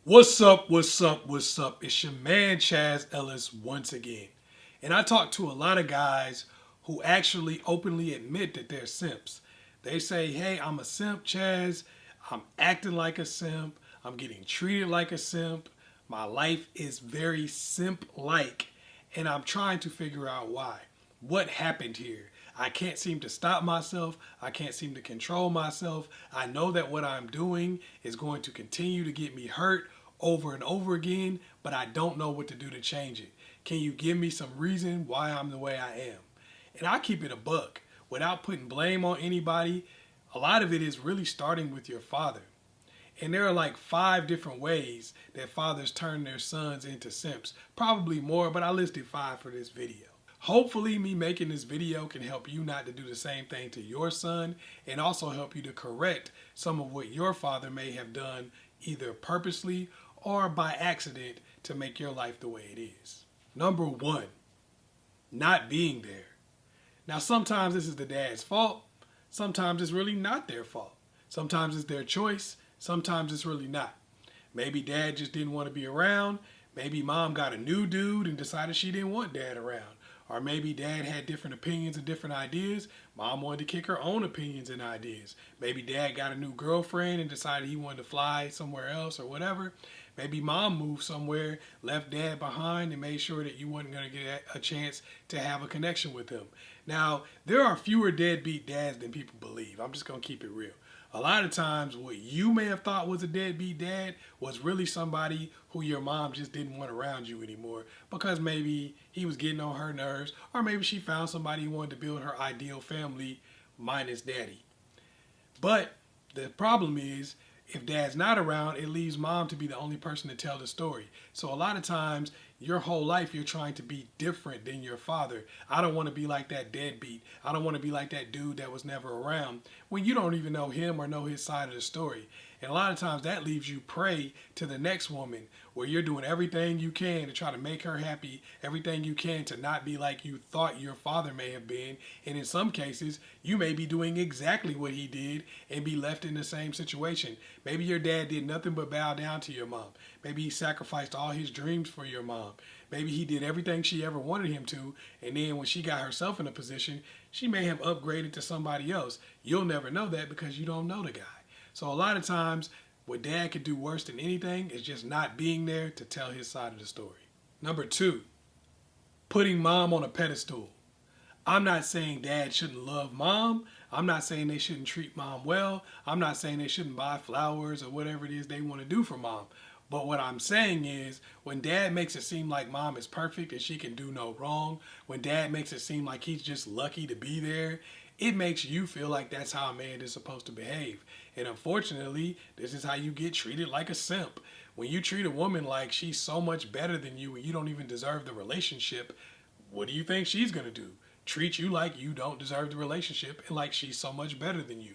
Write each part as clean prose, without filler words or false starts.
What's up? What's up? What's up? It's your man Chaz Ellis once again. And I talk to a lot of guys who actually openly admit that they're simps. They say, hey, I'm a simp, Chaz. I'm acting like a simp. I'm getting treated like a simp. My life is very simp like. And I'm trying to figure out why. What happened here? I can't seem to stop myself. I can't seem to control myself. I know that what I'm doing is going to continue to get me hurt over and over again, but I don't know what to do to change it. Can you give me some reason why I'm the way I am? And I keep it a buck. Without putting blame on anybody, a lot of it is really starting with your father. And there are like 5 different ways that fathers turn their sons into simps. Probably more, but I listed 5 for this video. Hopefully me making this video can help you not to do the same thing to your son and also help you to correct some of what your father may have done either purposely or by accident to make your life the way it is. Number 1, not being there. Now sometimes this is the dad's fault. Sometimes it's really not their fault. Sometimes it's their choice. Sometimes it's really not. Maybe dad just didn't want to be around. Maybe mom got a new dude and decided she didn't want dad around. Or maybe dad had different opinions and different ideas. Mom wanted to kick her own opinions and ideas. Maybe dad got a new girlfriend and decided he wanted to fly somewhere else or whatever. Maybe mom moved somewhere, left dad behind, and made sure that you wasn't going to get a chance to have a connection with him. Now, there are fewer deadbeat dads than people believe. I'm just going to keep it real. A lot of times what you may have thought was a deadbeat dad was really somebody who your mom just didn't want around you anymore because maybe he was getting on her nerves, or maybe she found somebody who wanted to build her ideal family minus daddy. But the problem is, if dad's not around, it leaves mom to be the only person to tell the story. So a lot of times, your whole life you're trying to be different than your father. I don't want to be like that deadbeat. I don't want to be like that dude that was never around, when you don't even know him or know his side of the story. And a lot of times that leaves you prey to the next woman, where you're doing everything you can to try to make her happy, everything you can to not be like you thought your father may have been. And in some cases, you may be doing exactly what he did and be left in the same situation. Maybe your dad did nothing but bow down to your mom. Maybe he sacrificed all his dreams for your mom. Maybe he did everything she ever wanted him to, and then when she got herself in a position, she may have upgraded to somebody else. You'll never know that because you don't know the guy. So a lot of times, what dad could do worse than anything is just not being there to tell his side of the story. Number 2, putting mom on a pedestal. I'm not saying dad shouldn't love mom. I'm not saying they shouldn't treat mom well. I'm not saying they shouldn't buy flowers or whatever it is they want to do for mom. But what I'm saying is, when dad makes it seem like mom is perfect and she can do no wrong, when dad makes it seem like he's just lucky to be there, it makes you feel like that's how a man is supposed to behave. And unfortunately, this is how you get treated like a simp. When you treat a woman like she's so much better than you and you don't even deserve the relationship, what do you think she's going to do? Treat you like you don't deserve the relationship and like she's so much better than you.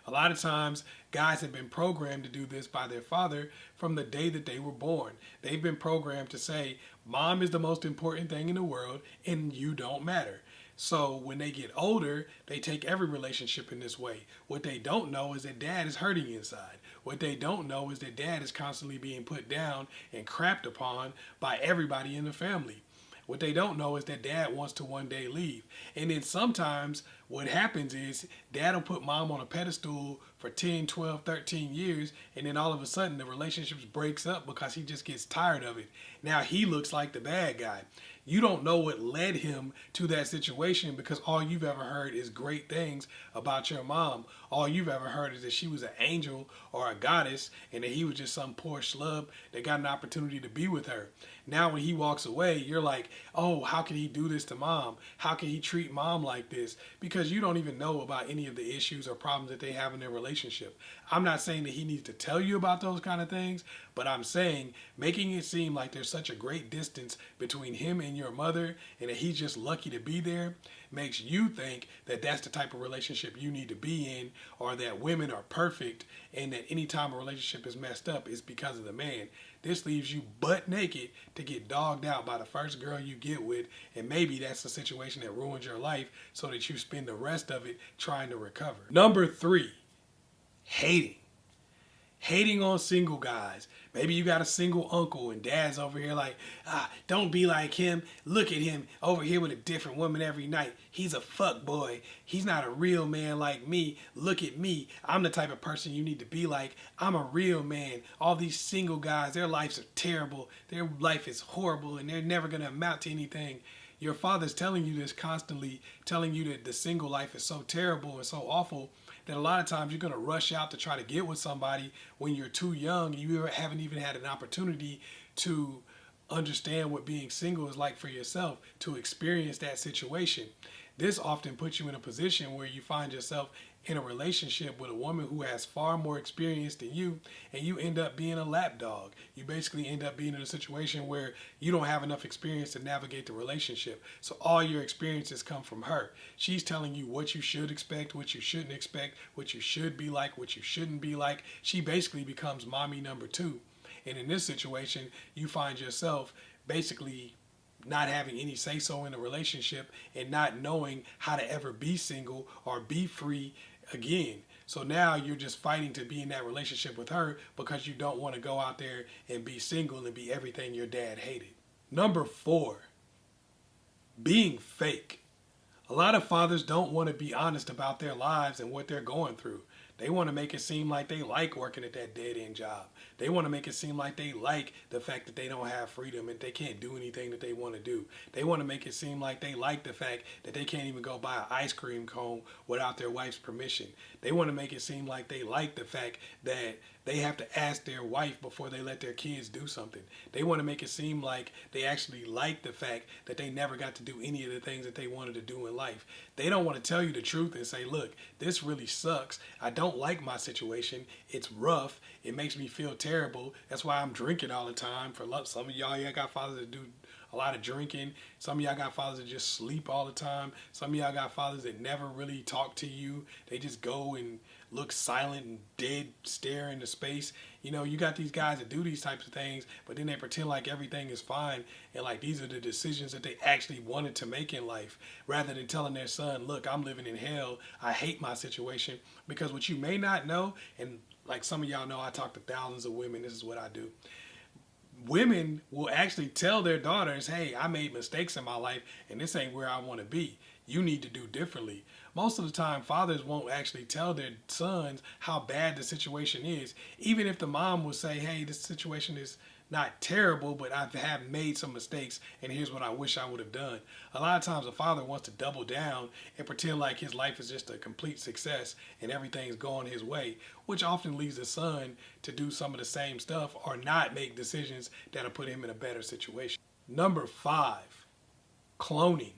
A lot of times, guys have been programmed to do this by their father from the day that they were born. They've been programmed to say, mom is the most important thing in the world and you don't matter. So when they get older, they take every relationship in this way. What they don't know is that dad is hurting inside. What they don't know is that dad is constantly being put down and crapped upon by everybody in the family. What they don't know is that dad wants to one day leave. And then sometimes what happens is dad will put mom on a pedestal for 10, 12, 13 years, and then all of a sudden the relationship breaks up because he just gets tired of it. Now he looks like the bad guy. You don't know what led him to that situation because all you've ever heard is great things about your mom. All you've ever heard is that she was an angel or a goddess and that he was just some poor schlub that got an opportunity to be with her. Now when he walks away, you're like, oh, how can he do this to mom? How can he treat mom like this? Because you don't even know about any of the issues or problems that they have in their relationship. I'm not saying that he needs to tell you about those kind of things, but I'm saying making it seem like there's such a great distance between him and your mother and that he's just lucky to be there makes you think that that's the type of relationship you need to be in, or that women are perfect and that any time a relationship is messed up it's because of the man. This leaves you butt naked to get dogged out by the first girl you get with, and maybe that's the situation that ruins your life so that you spend the rest of it trying to recover. Number 3, hating. hating on single guys. Maybe you got a single uncle and dad's over here like, don't be like him. Look at him over here with a different woman every night. He's a fuck boy. He's not a real man like me. Look at me. I'm the type of person you need to be like. I'm a real man. All these single guys, their lives are terrible. Their life is horrible and they're never going to amount to anything. Your father's telling you this constantly, telling you that the single life is so terrible and so awful that a lot of times you're going to rush out to try to get with somebody when you're too young. You haven't even had an opportunity to understand what being single is like for yourself, to experience that situation. This often puts you in a position where you find yourself in a relationship with a woman who has far more experience than you, and you end up being a lapdog. You basically end up being in a situation where you don't have enough experience to navigate the relationship. So all your experiences come from her. She's telling you what you should expect, what you shouldn't expect, what you should be like, what you shouldn't be like. She basically becomes mommy number two. And in this situation, you find yourself basically not having any say-so in the relationship and not knowing how to ever be single or be free again. So now you're just fighting to be in that relationship with her because you don't want to go out there and be single and be everything your dad hated. Number 4, being fake. A lot of fathers don't want to be honest about their lives and what they're going through. They want to make it seem like they like working at that dead-end job. They want to make it seem like they like the fact that they don't have freedom and they can't do anything that they want to do. They want to make it seem like they like the fact that they can't even go buy an ice cream cone without their wife's permission. They want to make it seem like they like the fact that they have to ask their wife before they let their kids do something. They want to make it seem like they actually like the fact that they never got to do any of the things that they wanted to do in life. They don't want to tell you the truth and say, look, this really sucks. I don't like my situation. It's rough. It makes me feel terrible. That's why I'm drinking all the time. For some of y'all got fathers that do a lot of drinking. Some of y'all got fathers that just sleep all the time. Some of y'all got fathers that never really talk to you. They just go and look silent and dead, stare into space. You know, you got these guys that do these types of things, but then they pretend like everything is fine and like these are the decisions that they actually wanted to make in life, rather than telling their son, look, I'm living in hell. I hate my situation. Because what you may not know, and like some of y'all know, I talk to thousands of women. This is what I do. Women will actually tell their daughters, hey, I made mistakes in my life and this ain't where I want to be. You need to do differently. Most of the time, fathers won't actually tell their sons how bad the situation is. Even if the mom will say, hey, this situation is not terrible, but I have made some mistakes and here's what I wish I would have done. A lot of times a father wants to double down and pretend like his life is just a complete success and everything's going his way, which often leads the son to do some of the same stuff or not make decisions that'll put him in a better situation. Number 5, cloning.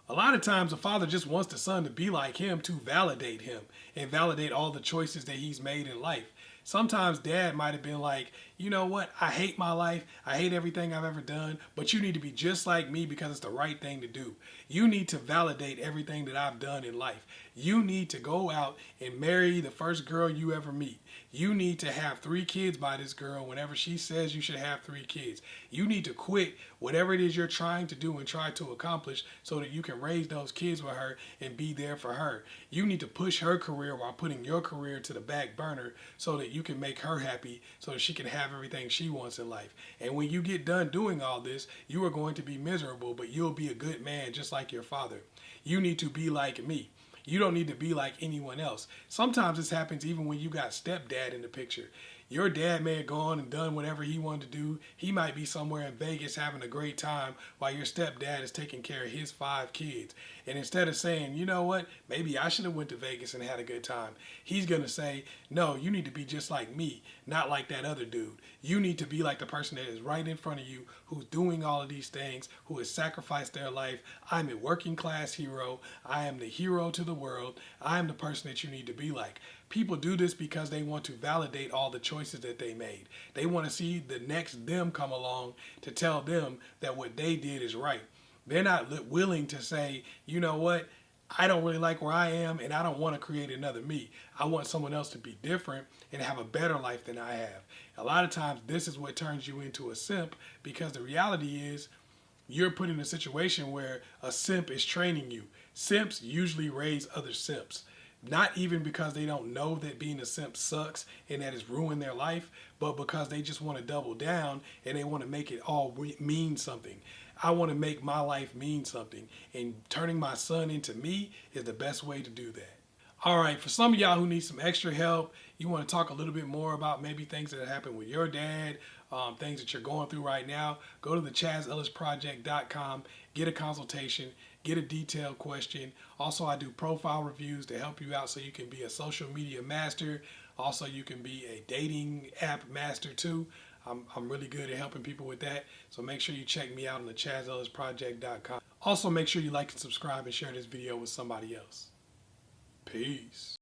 A lot of times a father just wants the son to be like him to validate him and validate all the choices that he's made in life. Sometimes dad might have been like, you know what, I hate my life, I hate everything I've ever done, but you need to be just like me because it's the right thing to do. You need to validate everything that I've done in life. You need to go out and marry the first girl you ever meet. You need to have 3 kids by this girl whenever she says you should have 3 kids. You need to quit whatever it is you're trying to do and try to accomplish so that you can raise those kids with her and be there for her. You need to push her career while putting your career to the back burner so that you can make her happy so that she can have everything she wants in life. And when you get done doing all this, you are going to be miserable, but you'll be a good man just like your father. You need to be like me. You don't need to be like anyone else. Sometimes this happens even when you got stepdad in the picture. Your dad may have gone and done whatever he wanted to do. He might be somewhere in Vegas having a great time while your stepdad is taking care of his 5 kids. And instead of saying, you know what, maybe I should have went to Vegas and had a good time, he's going to say, no, you need to be just like me, not like that other dude. You need to be like the person that is right in front of you, who's doing all of these things, who has sacrificed their life. I'm a working class hero. I am the hero to the world. I am the person that you need to be like. People do this because they want to validate all the choices that they made. They want to see the next them come along to tell them that what they did is right. They're not willing to say, you know what, I don't really like where I am and I don't want to create another me. I want someone else to be different and have a better life than I have. A lot of times this is what turns you into a simp, because the reality is you're put in a situation where a simp is training you. Simps usually raise other simps. not even because they don't know that being a simp sucks and that it's ruined their life, but because they just want to double down and they want to make it all mean something. I want to make my life mean something, and turning my son into me is the best way to do that. All right, for some of y'all who need some extra help, you want to talk a little bit more about maybe things that happened with your dad, things that you're going through right now, go to the ChazEllisProject.com, get a consultation, get a detailed question. Also, I do profile reviews to help you out so you can be a social media master. Also, you can be a dating app master too. I'm really good at helping people with that. So make sure you check me out on the ChazEllisProject.com. Also, make sure you like and subscribe and share this video with somebody else. Peace.